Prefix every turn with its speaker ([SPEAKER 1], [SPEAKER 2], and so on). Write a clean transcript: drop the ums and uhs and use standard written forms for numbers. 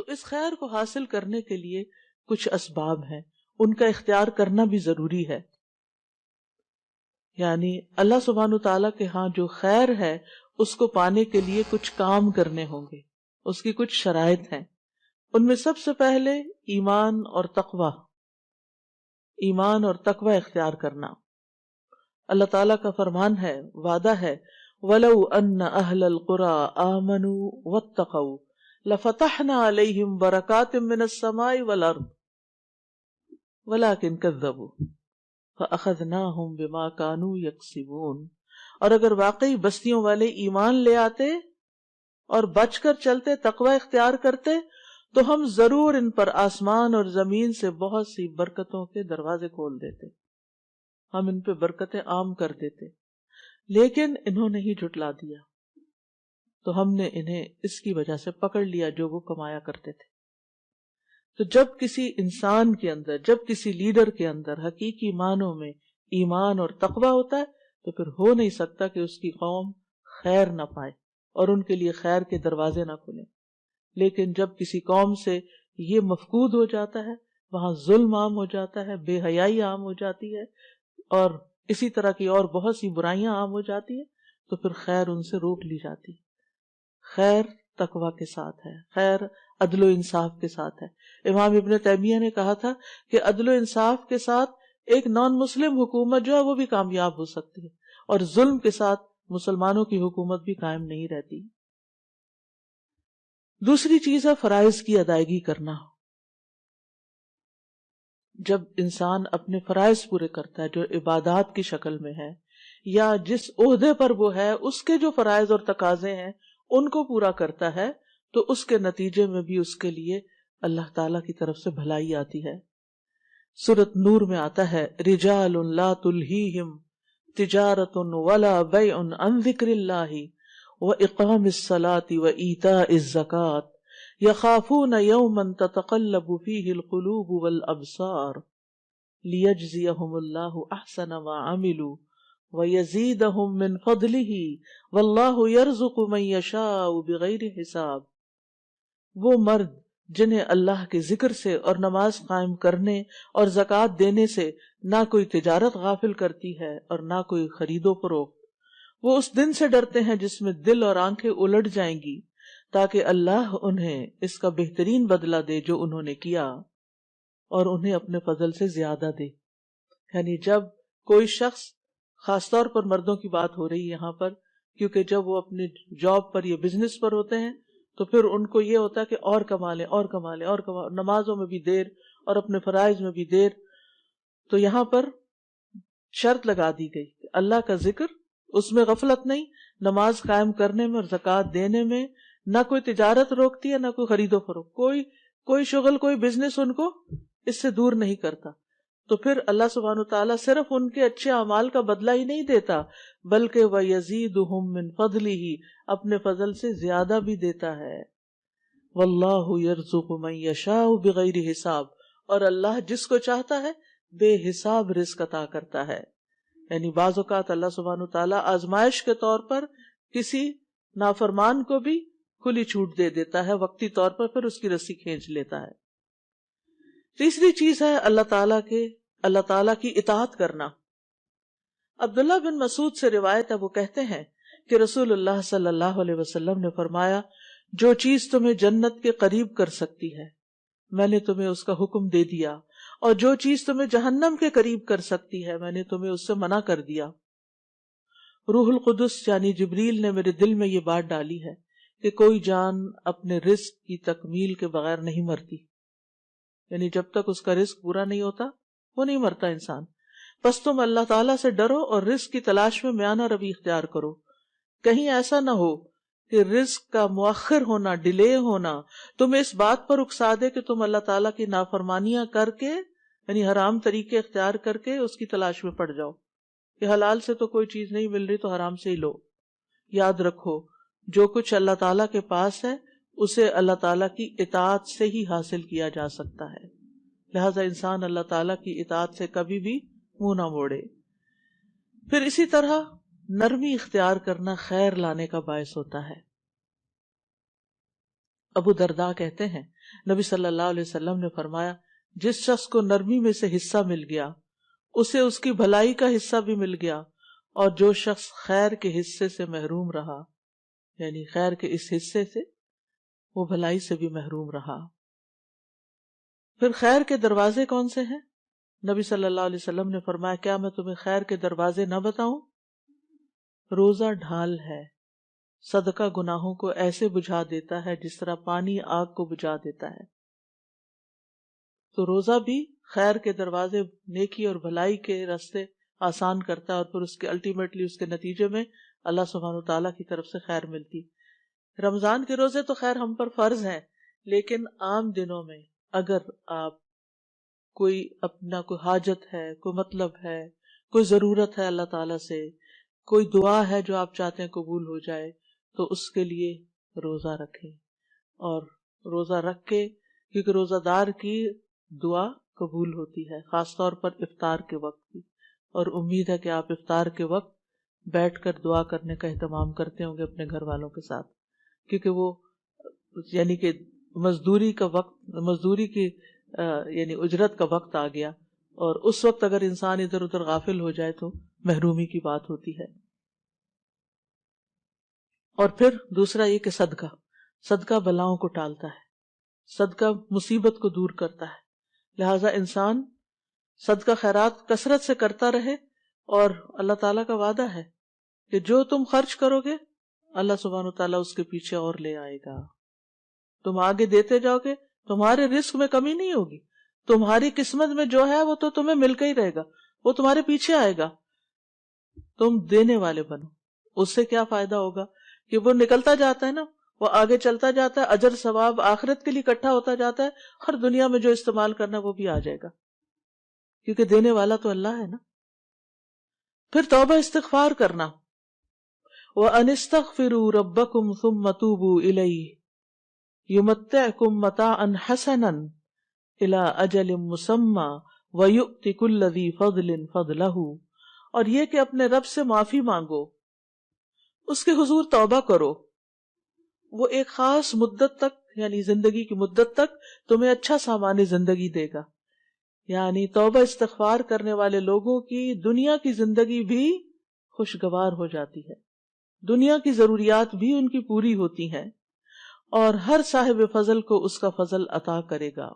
[SPEAKER 1] تو اس خیر کو حاصل کرنے کے لیے کچھ اسباب ہیں، ان کا اختیار کرنا بھی ضروری ہے. یعنی اللہ سبحانہ تعالیٰ کے ہاں جو خیر ہے اس کو پانے کے لیے کچھ کام کرنے ہوں گے، اس کی کچھ شرائط ہیں. ان میں سب سے پہلے ایمان اور تقوی، ایمان اور تقوی اختیار کرنا. اللہ تعالیٰ کا فرمان ہے، وعدہ ہے، وَلَوْ أَنَّ أَهْلَ الْقُرَىٰ آمَنُوا وَاتَّقَوْا لَفَتَحْنَا عَلَيْهِمْ بَرَكَاتٍ مِّنَ السَّمَاءِ وَالْأَرْضِ وَلَٰكِنْ كَذَّبُوا فَأَخَذْنَاهُمْ بِمَا كَانُوا يَكْسِبُونَ. اور اگر واقعی بستیوں والے ایمان لے آتے اور بچ کر چلتے، تقوی اختیار کرتے، تو ہم ضرور ان پر آسمان اور زمین سے بہت سی برکتوں کے دروازے کھول دیتے، ہم ان پہ برکتیں عام کر دیتے. لیکن انہوں نے ہی جھٹلا دیا، تو ہم نے انہیں اس کی وجہ سے پکڑ لیا جو وہ کمایا کرتے تھے. تو جب کسی انسان کے اندر، جب کسی لیڈر کے اندر حقیقی معنوں میں ایمان اور تقوی ہوتا ہے، تو پھر ہو نہیں سکتا کہ اس کی قوم خیر نہ پائے اور ان کے لیے خیر کے دروازے نہ کھلیں. لیکن جب کسی قوم سے یہ مفقود ہو جاتا ہے، وہاں ظلم عام ہو جاتا ہے، بے حیائی عام ہو جاتی ہے، اور اسی طرح کی اور بہت سی برائیاں عام ہو جاتی ہیں، تو پھر خیر ان سے روک لی جاتی. خیر تقوی کے ساتھ ہے، خیر عدل و انصاف کے ساتھ ہے. امام ابن تیمیہ نے کہا تھا کہ عدل و انصاف کے ساتھ ایک نان مسلم حکومت جو ہے وہ بھی کامیاب ہو سکتی ہے، اور ظلم کے ساتھ مسلمانوں کی حکومت بھی قائم نہیں رہتی. دوسری چیز ہے فرائض کی ادائیگی کرنا. جب انسان اپنے فرائض پورے کرتا ہے جو عبادات کی شکل میں ہے، یا جس عہدے پر وہ ہے اس کے جو فرائض اور تقاضے ہیں ان کو پورا کرتا ہے، تو اس کے نتیجے میں بھی اس کے لیے اللہ تعالی کی طرف سے بھلائی آتی ہے. سورۃ نور میں آتا ہے، رجال لا تلہیہم تجارۃ ولا بیع عن ذکر اللہ واقام الصلاۃ وایتاء الزکاۃ یخافون یوما تتقلب فیہ القلوب والابصار لیجزیہم اللہ احسن ما عملوا وَيَزِيدَهُم مِّن فَضْلِهِ وَاللَّهُ يَرْزُقُ مَن يَشَاءُ بِغَيْرِ حساب. وہ مرد جنہیں اللہ کے ذکر سے اور نماز قائم کرنے اور زکوٰۃ دینے سے نہ کوئی تجارت غافل کرتی ہے اور نہ کوئی خرید و فروخت، وہ اس دن سے ڈرتے ہیں جس میں دل اور آنکھیں الٹ جائیں گی، تاکہ اللہ انہیں اس کا بہترین بدلہ دے جو انہوں نے کیا، اور انہیں اپنے فضل سے زیادہ دے. یعنی جب کوئی شخص، خاص طور پر مردوں کی بات ہو رہی ہے یہاں پر، کیونکہ جب وہ اپنے جاب پر یا بزنس پر ہوتے ہیں تو پھر ان کو یہ ہوتا ہے کہ اور کما لیں اور کما لیں اور کما، نمازوں میں بھی دیر اور اپنے فرائض میں بھی دیر. تو یہاں پر شرط لگا دی گئی کہ اللہ کا ذکر، اس میں غفلت نہیں، نماز قائم کرنے میں اور زکوٰۃ دینے میں نہ کوئی تجارت روکتی ہے نہ کوئی خرید و فروخت، کوئی شغل، کوئی بزنس ان کو اس سے دور نہیں کرتا. تو پھر اللہ سبحانہ تعالیٰ صرف ان کے اچھے اعمال کا بدلہ ہی نہیں دیتا، بلکہ وَيَزِيدُهُم مِّن فَضْلِهِ، اپنے فضل سے زیادہ بھی دیتا ہے. وَاللَّهُ يَرْزُقُ مَن يَشَاءُ بِغَيْرِ حساب، اور اللہ جس کو چاہتا ہے بے حساب رزق عطا کرتا ہے. یعنی بعض اوقات اللہ سبحانہ تعالیٰ آزمائش کے طور پر کسی نافرمان کو بھی کھلی چھوٹ دے دیتا ہے وقتی طور پر، پھر اس کی رسی کھینچ لیتا ہے. تیسری چیز ہے اللہ تعالیٰ کی اطاعت کرنا. عبداللہ بن مسعود سے روایت ہے، وہ کہتے ہیں کہ رسول اللہ صلی اللہ علیہ وسلم نے فرمایا، جو چیز تمہیں جنت کے قریب کر سکتی ہے میں نے تمہیں اس کا حکم دے دیا، اور جو چیز تمہیں جہنم کے قریب کر سکتی ہے میں نے تمہیں اس سے منع کر دیا. روح القدس یعنی جبریل نے میرے دل میں یہ بات ڈالی ہے کہ کوئی جان اپنے رزق کی تکمیل کے بغیر نہیں مرتی، یعنی جب تک اس کا رزق پورا نہیں ہوتا وہ نہیں مرتا انسان. بس تم اللہ تعالیٰ سے ڈرو اور رزق کی تلاش میں میانہ روی اختیار کرو. کہیں ایسا نہ ہو کہ رزق کا مؤخر ہونا، ڈیلے ہونا تمہیں اس بات پر اکسا دے کہ تم اللہ تعالیٰ کی نافرمانیاں کر کے، یعنی حرام طریقے اختیار کر کے اس کی تلاش میں پڑ جاؤ کہ حلال سے تو کوئی چیز نہیں مل رہی تو حرام سے ہی لو. یاد رکھو، جو کچھ اللہ تعالیٰ کے پاس ہے اسے اللہ تعالیٰ کی اطاعت سے ہی حاصل کیا جا سکتا ہے، لہذا انسان اللہ تعالیٰ کی اطاعت سے کبھی بھی منہ نہ موڑے. پھر اسی طرح نرمی اختیار کرنا خیر لانے کا باعث ہوتا ہے. ابو درداء کہتے ہیں نبی صلی اللہ علیہ وسلم نے فرمایا جس شخص کو نرمی میں سے حصہ مل گیا اسے اس کی بھلائی کا حصہ بھی مل گیا، اور جو شخص خیر کے حصے سے محروم رہا، یعنی خیر کے اس حصے سے، وہ بھلائی سے بھی محروم رہا۔ پھر خیر کے دروازے کون سے ہیں؟ نبی صلی اللہ علیہ وسلم نے فرمایا کیا میں تمہیں خیر کے دروازے نہ بتاؤں؟ روزہ ڈھال ہے، صدقہ گناہوں کو ایسے بجھا دیتا ہے جس طرح پانی آگ کو بجھا دیتا ہے۔ تو روزہ بھی خیر کے دروازے، نیکی اور بھلائی کے راستے آسان کرتا ہے، اور پھر اس کے الٹیمیٹلی اس کے نتیجے میں اللہ سبحانہ وتعالیٰ کی طرف سے خیر ملتی۔ رمضان کے روزے تو خیر ہم پر فرض ہیں، لیکن عام دنوں میں اگر آپ کوئی اپنا کوئی حاجت ہے، کوئی مطلب ہے، کوئی ضرورت ہے اللہ تعالیٰ سے، کوئی دعا ہے جو آپ چاہتے ہیں قبول ہو جائے، تو اس کے لیے روزہ رکھیں، اور روزہ رکھ کے، کیونکہ روزہ دار کی دعا قبول ہوتی ہے، خاص طور پر افطار کے وقت کی، اور امید ہے کہ آپ افطار کے وقت بیٹھ کر دعا کرنے کا اہتمام کرتے ہوں گے اپنے گھر والوں کے ساتھ، کیونکہ وہ یعنی کہ مزدوری کا وقت، مزدوری کی یعنی اجرت کا وقت آ گیا، اور اس وقت اگر انسان ادھر ادھر غافل ہو جائے تو محرومی کی بات ہوتی ہے۔ اور پھر دوسرا یہ کہ صدقہ بلاؤں کو ٹالتا ہے، صدقہ مصیبت کو دور کرتا ہے، لہذا انسان صدقہ خیرات کثرت سے کرتا رہے، اور اللہ تعالیٰ کا وعدہ ہے کہ جو تم خرچ کرو گے اللہ سبحانہ وتعالیٰ اس کے پیچھے اور لے آئے گا۔ تم آگے دیتے جاؤ گے، تمہارے رزق میں کمی نہیں ہوگی، تمہاری قسمت میں جو ہے وہ تو تمہیں مل کے ہی رہے گا، وہ تمہارے پیچھے آئے گا۔ تم دینے والے بنو۔ اس سے کیا فائدہ ہوگا کہ وہ نکلتا جاتا ہے نا، وہ آگے چلتا جاتا ہے، اجر ثواب آخرت کے لیے اکٹھا ہوتا جاتا ہے، ہر دنیا میں جو استعمال کرنا وہ بھی آ جائے گا، کیونکہ دینے والا تو اللہ ہے نا۔ پھر توبہ استغفار کرنا، وَأَنِ اسْتَغْفِرُوا رَبَّكُمْ ثُمَّ تُوبُوا إِلَيْهِ يُمَتِّعْكُمْ مَتَاعًا حَسَنًا إِلَىٰ أَجَلٍ مُّسَمًّى وَيُؤْتِ كُلَّ ذِي فَضْلٍ فَضْلَهُ، اور یہ کہ اپنے رب سے معافی مانگو، اس کے حضور توبہ کرو، وہ ایک خاص مدت تک یعنی زندگی کی مدت تک تمہیں اچھا سامان زندگی دے گا۔ یعنی توبہ استغفار کرنے والے لوگوں کی دنیا کی زندگی بھی خوشگوار ہو جاتی ہے، دنیا کی ضروریات بھی ان کی پوری ہوتی ہیں، اور ہر صاحب فضل کو اس کا فضل عطا کرے گا۔